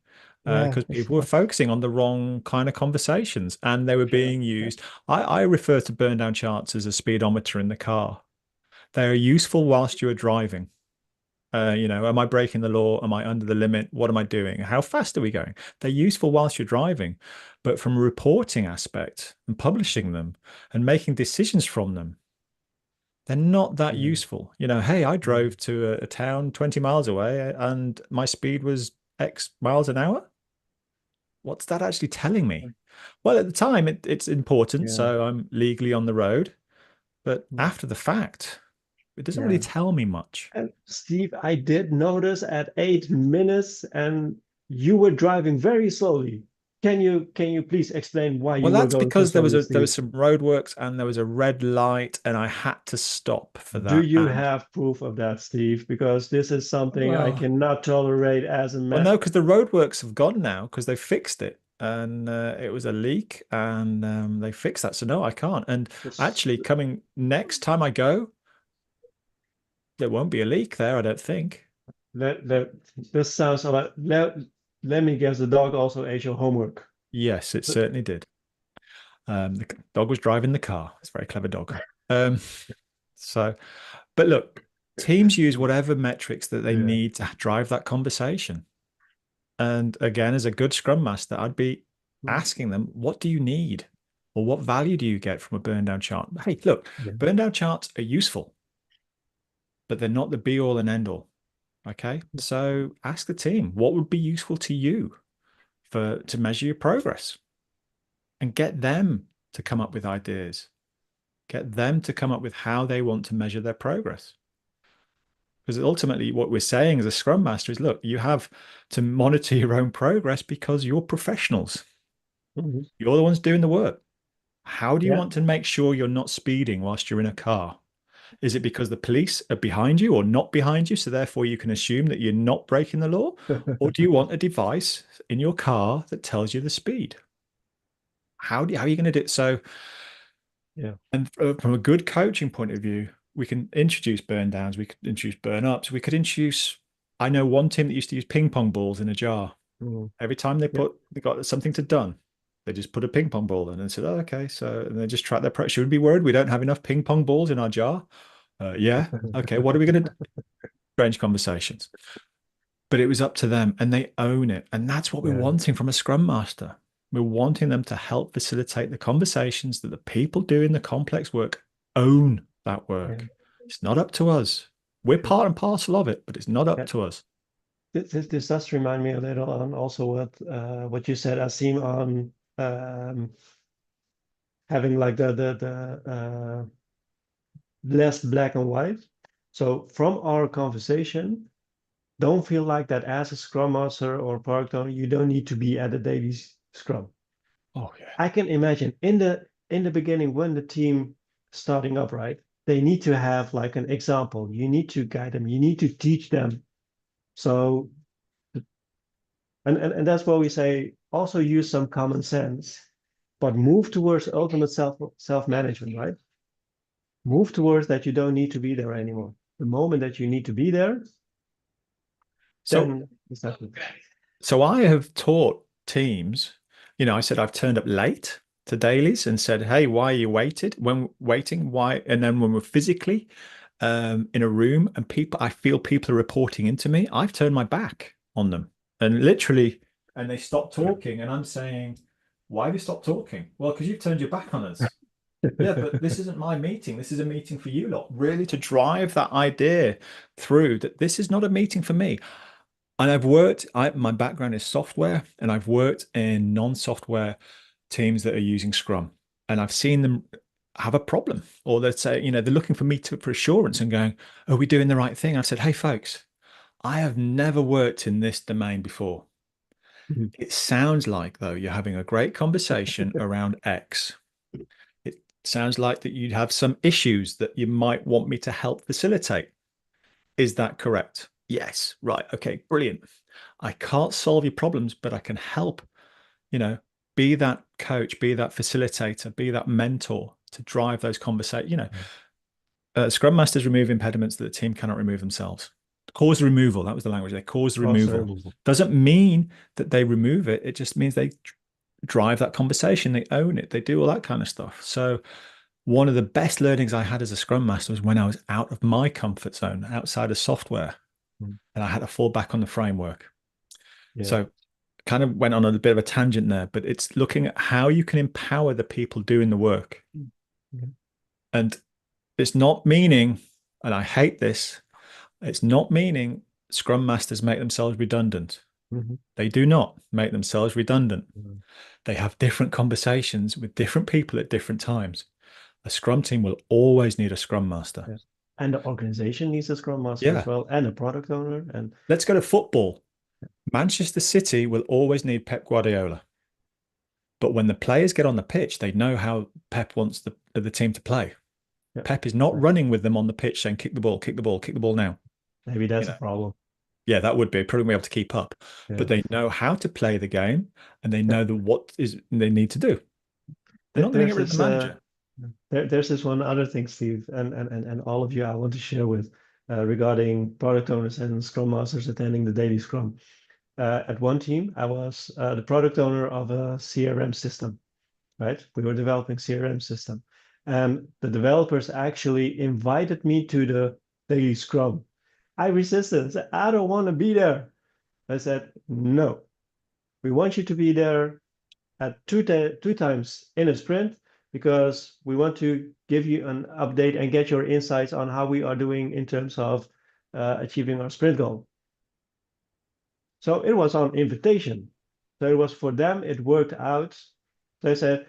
yeah, because it's people were not focusing on the wrong kind of conversations and they were Sure. being Yeah. used. I refer to burn down charts as a speedometer in the car. They're useful whilst you are driving. Am I breaking the law? Am I under the limit? What am I doing? How fast are we going? They're useful whilst you're driving, but from a reporting aspect and publishing them and making decisions from them, they're not that Yeah. useful. Hey, I Yeah. drove to a town 20 miles away and my speed was X miles an hour. What's that actually telling me? Well, at the time, it's important, Yeah. so I'm legally on the road. But Mm. after the fact, it doesn't really Yeah. tell me much. And Steve, I did notice at 8 minutes, and you were driving very slowly. Can you please explain why Well, you were that's going so because there was slowly, there was Steve? some roadworks and there was a red light, and I had to stop for Do that. you And have proof of that, Steve? Because this is something I well, cannot tolerate as a well, man. no, because the roadworks have gone now because they fixed it, and it was a leak, and they fixed that. So no, I can't. And This, actually, coming next time I go, there won't be a leak there, I don't think. let, let, this sounds like, let me guess, the dog also ate your homework. Yes, it certainly did. The dog was driving the car. It's a very clever dog. Um, so, but look, teams use whatever metrics that they Yeah. need to drive that conversation. And again, as a good Scrum Master, I'd be asking them, what do you need? Or what value do you get from a burn down chart? Hey, look, Yeah. burn down charts are useful, but they're not the be all and end all. Okay. So ask the team, what would be useful to you to measure your progress? And get them to come up with ideas. Get them to come up with how they want to measure their progress. Because ultimately, what we're saying as a Scrum Master is, look, you have to monitor your own progress because you're professionals. Mhm. You're the ones doing the work. How do you Yeah. want to make sure you're not speeding whilst you're in a car? Is it because the police are behind you or not behind you, so therefore you can assume that you're not breaking the law? Or do you want a device in your car that tells you the speed? How are you going to do it? So, Yeah. and from a good coaching point of view, we can introduce burn downs, we could introduce burn ups, we could introduce. I know one team that used to use ping pong balls in a jar. Mhm. Every time Yeah. they got something to done, they just put a ping pong ball in and said, "Oh, okay." So and they just track their progress. Should we be worried we don't have enough ping pong balls in our jar? Yeah. Okay. What are we going to? Strange conversations. But it was up to them, and they own it, and that's what we're Yeah. wanting from a scrum master. We're wanting them to help facilitate the conversations that the people doing the complex work own that Yeah. work. It's not up to us. We're Sure. part and parcel of it, but it's not up Yeah. to us. This does remind me a little on also what you said, Asim, on having like the less black and white. So from our conversation, don't feel like that as a Scrum Master or product owner, you don't need to be at the daily Scrum. Oh yeah. I can imagine in the beginning when the team starting up, right? They need to have like an example. You need to guide them. You need to teach them. So and that's why we say also use some common sense, but move towards ultimate self-management, right? Move towards that you don't need to be there anymore. The moment that you need to be there, So then it's not good. So I have taught teams, I said I've turned up late to dailies and said, "Hey, why are you waiting? Why?" And then when we're physically in a room and I feel people are reporting into me, I've turned my back on them and literally, and they stop talking, and I'm saying, "Why have you stopped talking?" Well, because you've turned your back on us. Yeah, but this isn't my meeting. This is a meeting for you lot. Really to drive that idea through that this is not a meeting for me. And my background is software, and I've worked in non-software teams that are using Scrum. And I've seen them have a problem, or they'd say, you know, they're looking for me for assurance and going, are we doing the right thing? I said, hey, folks, I have never worked in this domain before. Mhm. It sounds like, though, you're having a great conversation around X. It sounds like that you'd have some issues that you might want me to help facilitate. Is that correct? Yes. Right. Okay, brilliant. I can't solve your problems, but I can help, you know, be that coach, be that facilitator, be that mentor to drive those conversations. You know, Scrum Masters remove impediments that the team cannot remove themselves. Cause removal, that was the language. They cause the removal. Doesn't mean that they remove it. It just means they drive that conversation. They own it. They do all that kind of stuff. So one of the best learnings I had as a Scrum Master was when I was out of my comfort zone, outside of software, and I had to fall back on the framework. Yeah. So kind of went on a bit of a tangent there, but it's looking at how you can empower the people doing the work. Yeah. And it's not meaning, and I hate this, it's not meaning Scrum Masters make themselves redundant. They do not make themselves redundant. They have different conversations with different people at different times. A Scrum team will always need a Scrum Master. Yes. And the organization needs a Scrum Master as well, and a product owner. And let's go to football. Manchester City will always need Pep Guardiola. But when the players get on the pitch, they know how Pep wants the team to play. Yeah. Pep is not running with them on the pitch saying, kick the ball, kick the ball, kick the ball now. Maybe that's a problem. Yeah, that would be. Probably be able to keep up. Yeah. But they know how to play the game, and they know what is they need to do. They're not going to get rid of the manager. There's this one other thing, Steve, and all of you I want to share with regarding product owners and Scrum Masters attending the daily Scrum. At one team, I was the product owner of a CRM system, right? We were developing CRM system. And the developers actually invited me to the daily Scrum. I resisted. I said, I don't want to be there. I said, no, we want you to be there at two times in a sprint, because we want to give you an update and get your insights on how we are doing in terms of achieving our sprint goal. So it was on invitation. So it was for them, it worked out. They said,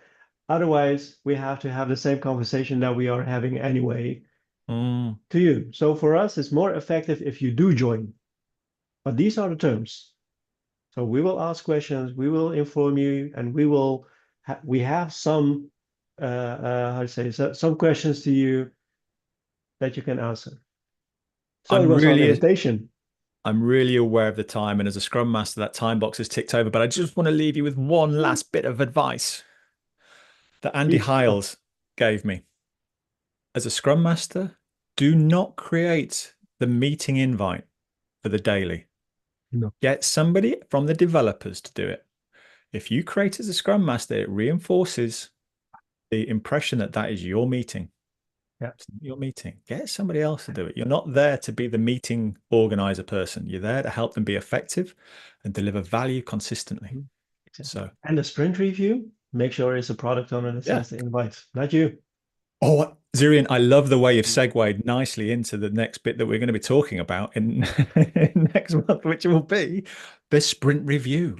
otherwise we have to have the same conversation that we are having anyway to you. So for us, it's more effective if you do join. But these are the terms. So we will ask questions, we will inform you, and we have some how to say, some questions to you that you can answer. So it was on invitation. I'm really aware of the time, and as a Scrum Master, that time box has ticked over. But I just want to leave you with one last bit of advice that Andy Hiles gave me. As a Scrum Master, do not create the meeting invite for the daily. No. Get somebody from the developers to do it. If you create as a Scrum Master, it reinforces the impression that that is your meeting. Yeah. It's not your meeting. Get somebody else to do it. You're not there to be the meeting organizer person. You're there to help them be effective and deliver value consistently. Exactly. So, and the sprint review, make sure it's a product owner that sends the invite, not you. Oh, Zirian, I love the way you've segued nicely into the next bit that we're going to be talking about in next month, which will be the sprint review.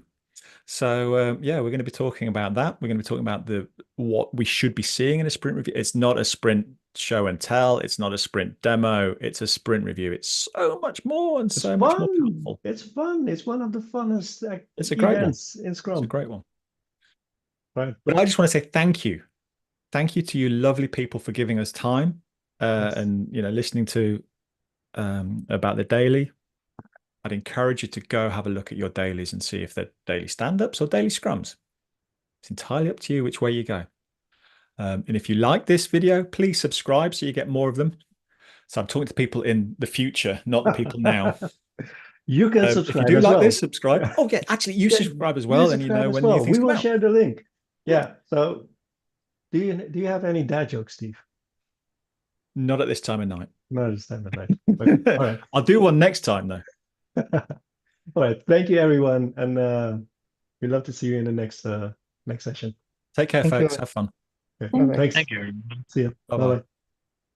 So yeah, we're going to be talking about that. We're going to be talking about what we should be seeing in a sprint review. It's not a sprint show and tell. It's not a sprint demo. It's a sprint review. It's so much more and so much more powerful. It's fun. It's one of the funnest it's a great events one. In Scrum. It's a great one. Right. But I just want to say thank you. Thank you to you lovely people for giving us time and listening to about the daily. I'd encourage you to go have a look at your dailies and see if they're daily stand-ups or daily scrums. It's entirely up to you which way you go. And if you like this video, please subscribe so you get more of them. So I'm talking to people in the future, not the people now. You can subscribe. If you do like this, subscribe. Oh yeah, actually, you subscribe as well, and you know when new things come out. We will share the link. Yeah. So, do you have any dad jokes, Steve? Not at this time of night. Not at this time of night. Okay. All right. I'll do one next time though. All right. Thank you, everyone, and we'd love to see you in the next session. Take care, folks. Have fun. Okay. Thanks. Thank you. See you. Bye-bye. Bye-bye.